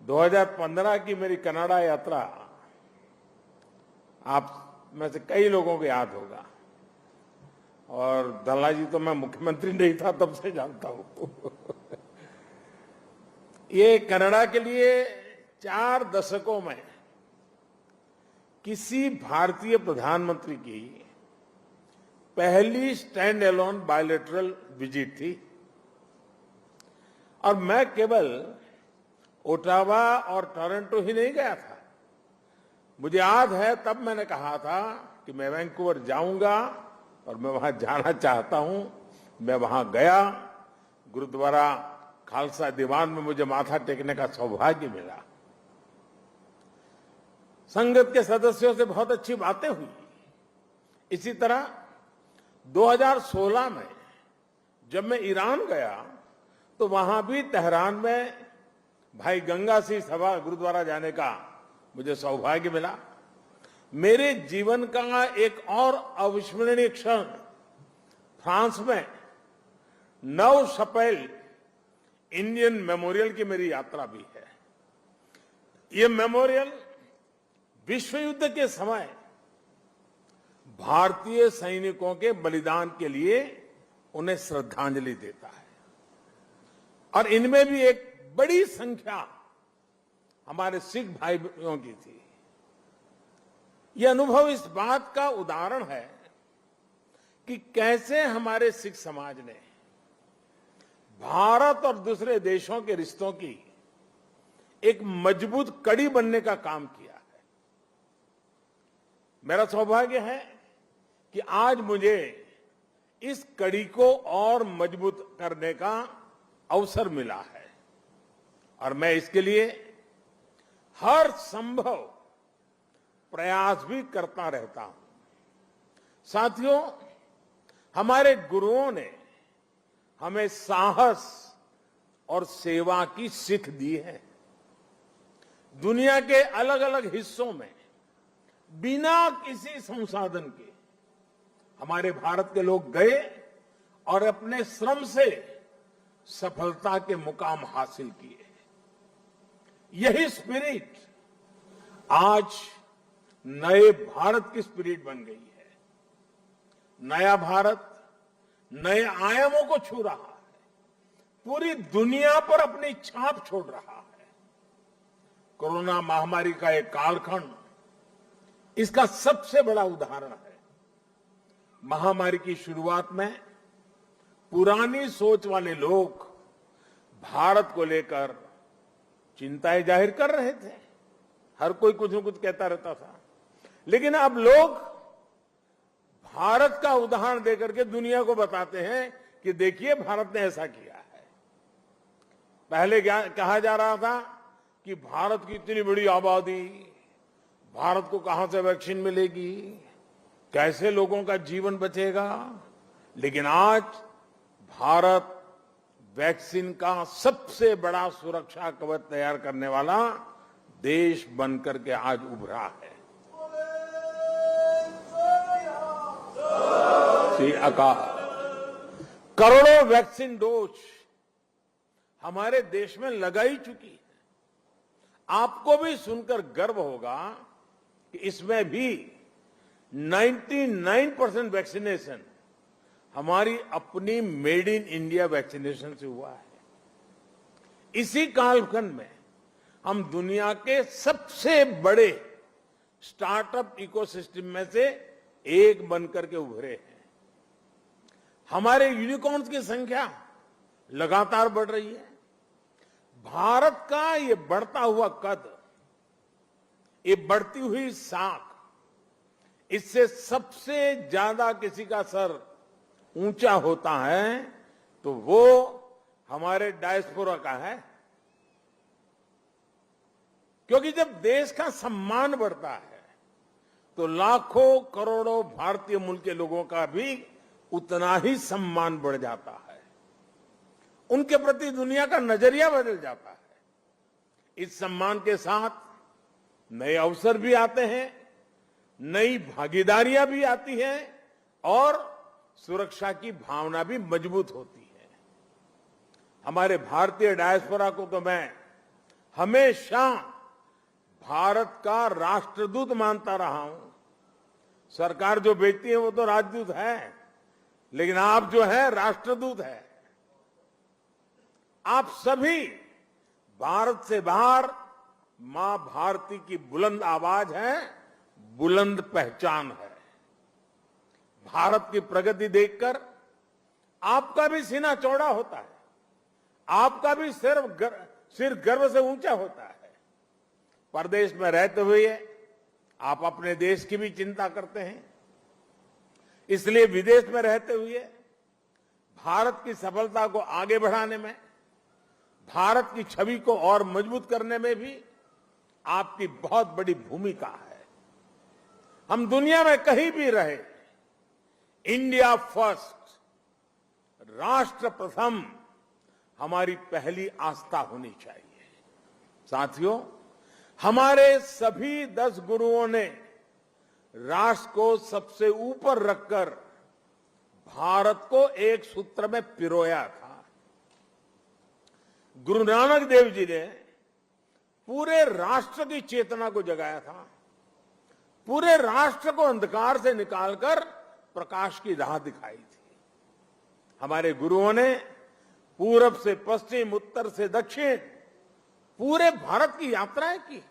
2015 की मेरी कनाडा यात्रा आप में से कई लोगों को याद होगा। और दल्ला जी तो मैं मुख्यमंत्री नहीं था तब से जानता हूं। ये कनाडा के लिए 4 दशकों में किसी भारतीय प्रधानमंत्री की पहली स्टैंड एलोन बायलैटरल विजिट थी। और मैं केवल ओटावा और टोरंटो ही नहीं गया था। मुझे याद है तब मैंने कहा था कि मैं वैंकूवर जाऊंगा और मैं वहां जाना चाहता हूं। मैं वहां गया। गुरुद्वारा खालसा दीवान में मुझे माथा टेकने का सौभाग्य मिला। संगत के सदस्यों से बहुत अच्छी बातें हुई। इसी तरह 2016 में जब मैं ईरान गया तो वहां भी तेहरान में भाई गंगा सिंह सभा गुरुद्वारा जाने का मुझे सौभाग्य मिला। मेरे जीवन का एक और अविस्मरणीय क्षण फ्रांस में 9 अप्रैल इंडियन मेमोरियल की मेरी यात्रा भी है। ये मेमोरियल विश्व युद्ध के समय भारतीय सैनिकों के बलिदान के लिए उन्हें श्रद्धांजलि देता है। और इनमें भी एक बड़ी संख्या हमारे सिख भाइयों की थी। यह अनुभव इस बात का उदाहरण है कि कैसे हमारे सिख समाज ने भारत और दूसरे देशों के रिश्तों की एक मजबूत कड़ी बनने का काम किया है। मेरा सौभाग्य है कि आज मुझे इस कड़ी को और मजबूत करने का अवसर मिला है और मैं इसके लिए हर संभव प्रयास भी करता रहता हूं। साथियों, हमारे गुरुओं ने हमें साहस और सेवा की सीख दी है। दुनिया के अलग अलग हिस्सों में बिना किसी संसाधन के हमारे भारत के लोग गए और अपने श्रम से सफलता के मुकाम हासिल किए। यही स्पिरिट आज नए भारत की स्पिरिट बन गई है। नया भारत नए आयामों को छू रहा है, पूरी दुनिया पर अपनी छाप छोड़ रहा है। कोरोना महामारी का एक कालखंड इसका सबसे बड़ा उदाहरण है। महामारी की शुरुआत में पुरानी सोच वाले लोग भारत को लेकर चिंताएं जाहिर कर रहे थे। हर कोई कुछ न कुछ कहता रहता था। लेकिन अब लोग भारत का उदाहरण देकर के दुनिया को बताते हैं कि देखिए भारत ने ऐसा किया है। पहले कहा जा रहा था कि भारत की इतनी बड़ी आबादी, भारत को कहां से वैक्सीन मिलेगी, कैसे लोगों का जीवन बचेगा। लेकिन आज भारत वैक्सीन का सबसे बड़ा सुरक्षा कवच तैयार करने वाला देश बनकर के आज उभरा है। श्री अकाल करोड़ों वैक्सीन डोज हमारे देश में लगाई चुकी है। आपको भी सुनकर गर्व होगा कि इसमें भी 99% वैक्सीनेशन हमारी अपनी मेड इन इंडिया वैक्सीनेशन से हुआ है। इसी कालखंड में हम दुनिया के सबसे बड़े स्टार्टअप इकोसिस्टम में से एक बनकर के उभरे हैं। हमारे यूनिकॉर्न्स की संख्या लगातार बढ़ रही है। भारत का ये बढ़ता हुआ कद, ये बढ़ती हुई साख, इससे सबसे ज्यादा किसी का सर ऊंचा होता है तो वो हमारे डायस्पोरा का है। क्योंकि जब देश का सम्मान बढ़ता है तो लाखों करोड़ों भारतीय मूल के लोगों का भी उतना ही सम्मान बढ़ जाता है। उनके प्रति दुनिया का नजरिया बदल जाता है। इस सम्मान के साथ नए अवसर भी आते हैं, नई भागीदारियां भी आती हैं और सुरक्षा की भावना भी मजबूत होती है। हमारे भारतीय डायस्पोरा को तो मैं हमेशा भारत का राष्ट्रदूत मानता रहा हूं। सरकार जो भेजती है वो तो राजदूत है, लेकिन आप जो है राष्ट्रदूत है। आप सभी भारत से बाहर मां भारती की बुलंद आवाज है, बुलंद पहचान है। भारत की प्रगति देखकर आपका भी सीना चौड़ा होता है, आपका भी सिर गर्व से ऊंचा होता है। परदेश में रहते हुए आप अपने देश की भी चिंता करते हैं, इसलिए विदेश में रहते हुए भारत की सफलता को आगे बढ़ाने में, भारत की छवि को और मजबूत करने में भी आपकी बहुत बड़ी भूमिका है। हम दुनिया में कहीं भी रहे, इंडिया फर्स्ट, राष्ट्र प्रथम हमारी पहली आस्था होनी चाहिए। साथियों, हमारे सभी 10 गुरुओं ने राष्ट्र को सबसे ऊपर रखकर भारत को एक सूत्र में पिरोया था। गुरु नानक देव जी ने पूरे राष्ट्र की चेतना को जगाया था, पूरे राष्ट्र को अंधकार से निकालकर प्रकाश की राह दिखाई थी। हमारे गुरुओं ने पूरब से पश्चिम, उत्तर से दक्षिण पूरे भारत की यात्राएं की।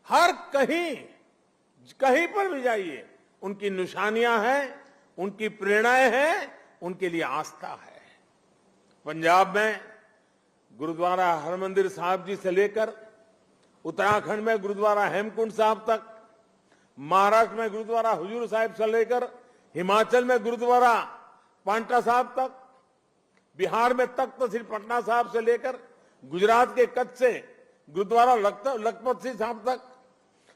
हर कहीं पर भी जाइए, उनकी निशानियां हैं, उनकी प्रेरणाएं हैं, उनके लिए आस्था है। पंजाब में गुरुद्वारा हरमंदिर साहिब जी से लेकर उत्तराखंड में गुरुद्वारा हेमकुंड साहिब तक, महाराष्ट्र में गुरुद्वारा हुजूर साहिब से लेकर हिमाचल में गुरुद्वारा पांटा साहिब तक, बिहार में तख्त श्री पटना साहिब से लेकर गुजरात के कच्छ से गुरुद्वारा लखपत सिंह साहिब तक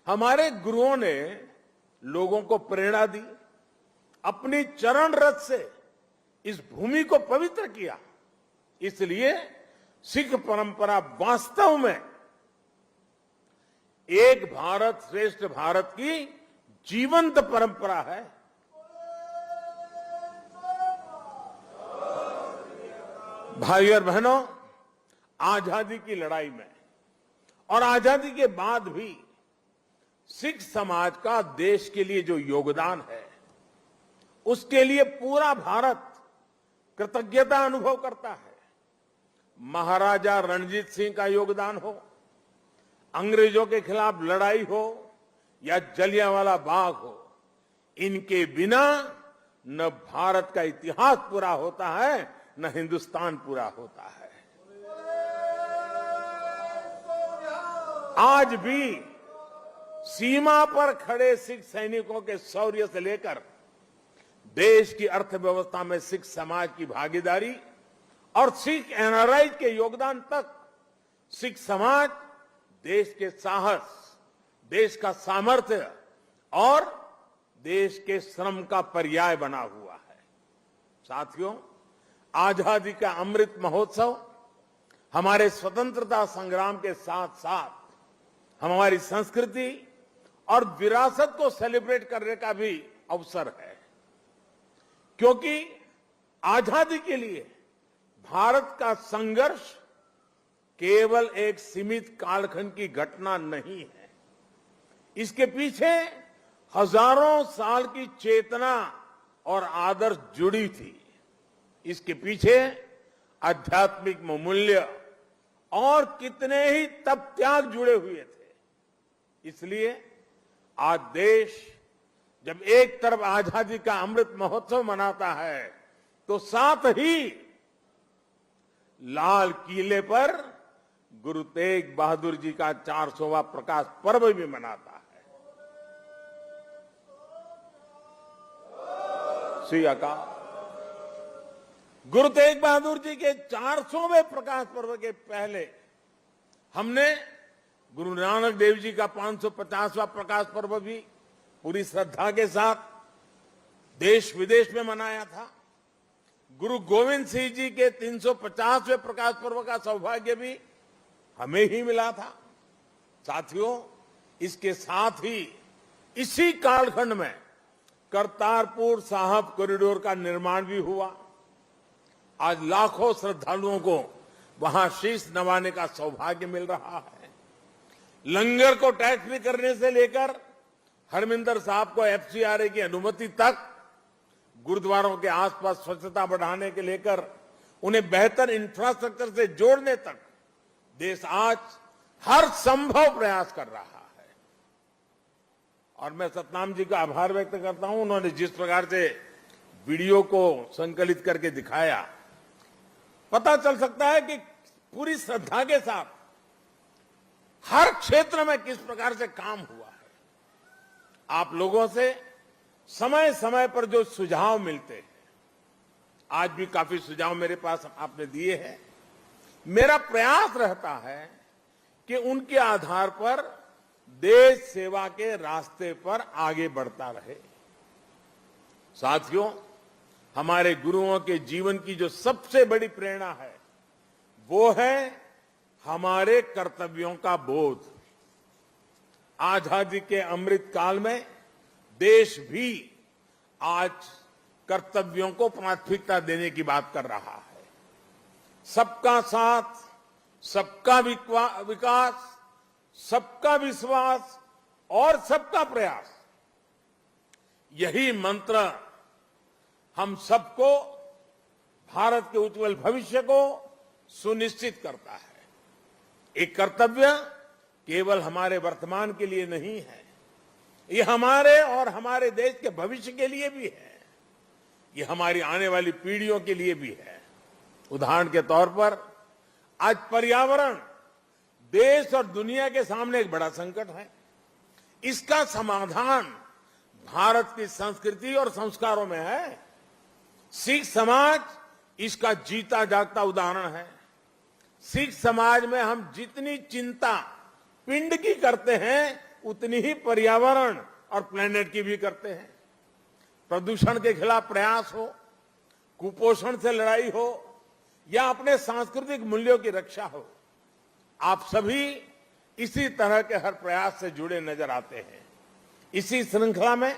हमारे गुरुओं ने लोगों को प्रेरणा दी, अपनी चरण रथ से इस भूमि को पवित्र किया। इसलिए सिख परंपरा वास्तव में एक भारत श्रेष्ठ भारत की जीवंत परंपरा है। भाइयों और बहनों, आजादी की लड़ाई में और आजादी के बाद भी सिख समाज का देश के लिए जो योगदान है, उसके लिए पूरा भारत कृतज्ञता अनुभव करता है। महाराजा रणजीत सिंह का योगदान हो, अंग्रेजों के खिलाफ लड़ाई हो या जलियांवाला बाग हो, इनके बिना न भारत का इतिहास पूरा होता है, न हिंदुस्तान पूरा होता है। आज भी सीमा पर खड़े सिख सैनिकों के शौर्य से लेकर देश की अर्थव्यवस्था में सिख समाज की भागीदारी और सिख एनआरआई के योगदान तक, सिख समाज देश के साहस, देश का सामर्थ्य और देश के श्रम का पर्याय बना हुआ है। साथियों, आजादी का अमृत महोत्सव हमारे स्वतंत्रता संग्राम के साथ साथ हमारी संस्कृति और विरासत को सेलिब्रेट करने का भी अवसर है, क्योंकि आजादी के लिए भारत का संघर्ष केवल एक सीमित कालखंड की घटना नहीं है। इसके पीछे हजारों साल की चेतना और आदर्श जुड़ी थी। इसके पीछे आध्यात्मिक मूल्य और कितने ही तप त्याग जुड़े हुए थे। इसलिए आज देश जब एक तरफ आजादी का अमृत महोत्सव मनाता है, तो साथ ही लाल किले पर गुरु तेग बहादुर जी का 400वां प्रकाश पर्व भी मनाता है। श्री अकाल। गुरु तेग बहादुर जी के 400वें प्रकाश पर्व के पहले हमने गुरु नानक देव जी का 550वां प्रकाश पर्व भी पूरी श्रद्धा के साथ देश विदेश में मनाया था। गुरु गोविंद सिंह जी के 350वें प्रकाश पर्व का सौभाग्य भी हमें ही मिला था। साथियों, इसके साथ ही इसी कालखंड में करतारपुर साहिब कॉरिडोर का निर्माण भी हुआ। आज लाखों श्रद्धालुओं को वहां शीश नवाने का सौभाग्य मिल रहा है। लंगर को टैक्स फ्री करने से लेकर हरमिंदर साहब को एफसीआरए की अनुमति तक, गुरुद्वारों के आसपास स्वच्छता बढ़ाने के लेकर उन्हें बेहतर इंफ्रास्ट्रक्चर से जोड़ने तक देश आज हर संभव प्रयास कर रहा है। और मैं सतनाम जी का आभार व्यक्त करता हूं, उन्होंने जिस प्रकार से वीडियो को संकलित करके दिखाया, पता चल सकता है कि पूरी श्रद्धा के साथ हर क्षेत्र में किस प्रकार से काम हुआ है। आप लोगों से समय समय पर जो सुझाव मिलते हैं, आज भी काफी सुझाव मेरे पास आपने दिए हैं, मेरा प्रयास रहता है कि उनके आधार पर देश सेवा के रास्ते पर आगे बढ़ता रहे। साथियों, हमारे गुरुओं के जीवन की जो सबसे बड़ी प्रेरणा है वो है हमारे कर्तव्यों का बोध। आजादी के अमृत काल में देश भी आज कर्तव्यों को प्राथमिकता देने की बात कर रहा है। सबका साथ, सबका विकास, सबका विश्वास और सबका प्रयास, यही मंत्र हम सबको भारत के उज्जवल भविष्य को सुनिश्चित करता है। एक कर्तव्य केवल हमारे वर्तमान के लिए नहीं है, ये हमारे और हमारे देश के भविष्य के लिए भी है, ये हमारी आने वाली पीढ़ियों के लिए भी है। उदाहरण के तौर पर आज पर्यावरण देश और दुनिया के सामने एक बड़ा संकट है। इसका समाधान भारत की संस्कृति और संस्कारों में है। सिख समाज इसका जीता जागता उदाहरण है। सिख समाज में हम जितनी चिंता पिंड की करते हैं, उतनी ही पर्यावरण और प्लेनेट की भी करते हैं। प्रदूषण के खिलाफ प्रयास हो, कुपोषण से लड़ाई हो या अपने सांस्कृतिक मूल्यों की रक्षा हो, आप सभी इसी तरह के हर प्रयास से जुड़े नजर आते हैं। इसी श्रृंखला में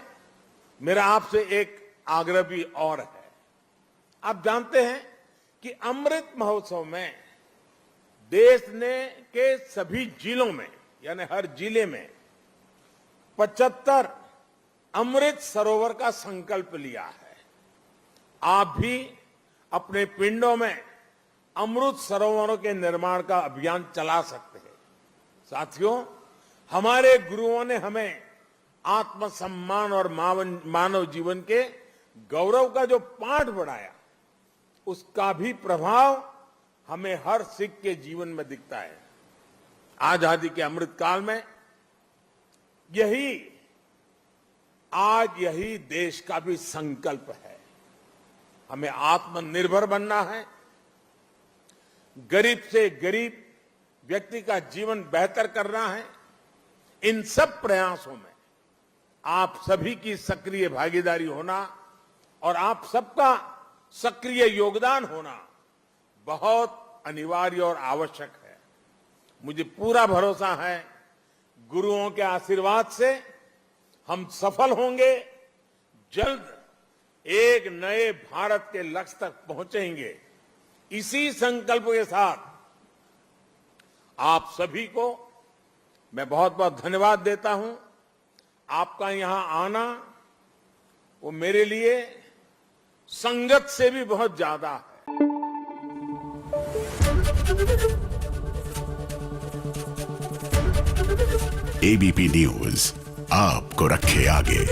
मेरा आपसे एक आग्रह भी और है। आप जानते हैं कि अमृत महोत्सव में देश ने के सभी जिलों में, यानी हर जिले में 75 अमृत सरोवर का संकल्प लिया है। आप भी अपने पिंडों में अमृत सरोवरों के निर्माण का अभियान चला सकते हैं। साथियों, हमारे गुरुओं ने हमें आत्मसम्मान और मानव जीवन के गौरव का जो पाठ पढ़ाया, उसका भी प्रभाव हमें हर सिख के जीवन में दिखता है। आजादी के अमृत काल में यही देश का भी संकल्प है। हमें आत्मनिर्भर बनना है। गरीब से गरीब व्यक्ति का जीवन बेहतर करना है। इन सब प्रयासों में आप सभी की सक्रिय भागीदारी होना और आप सबका सक्रिय योगदान होना बहुत अनिवार्य और आवश्यक है। मुझे पूरा भरोसा है, गुरुओं के आशीर्वाद से हम सफल होंगे, जल्द एक नए भारत के लक्ष्य तक पहुंचेंगे। इसी संकल्प के साथ आप सभी को मैं बहुत बहुत धन्यवाद देता हूं। आपका यहां आना वो मेरे लिए संगत से भी बहुत ज्यादा है। एबीपी न्यूज आपको रखे आगे।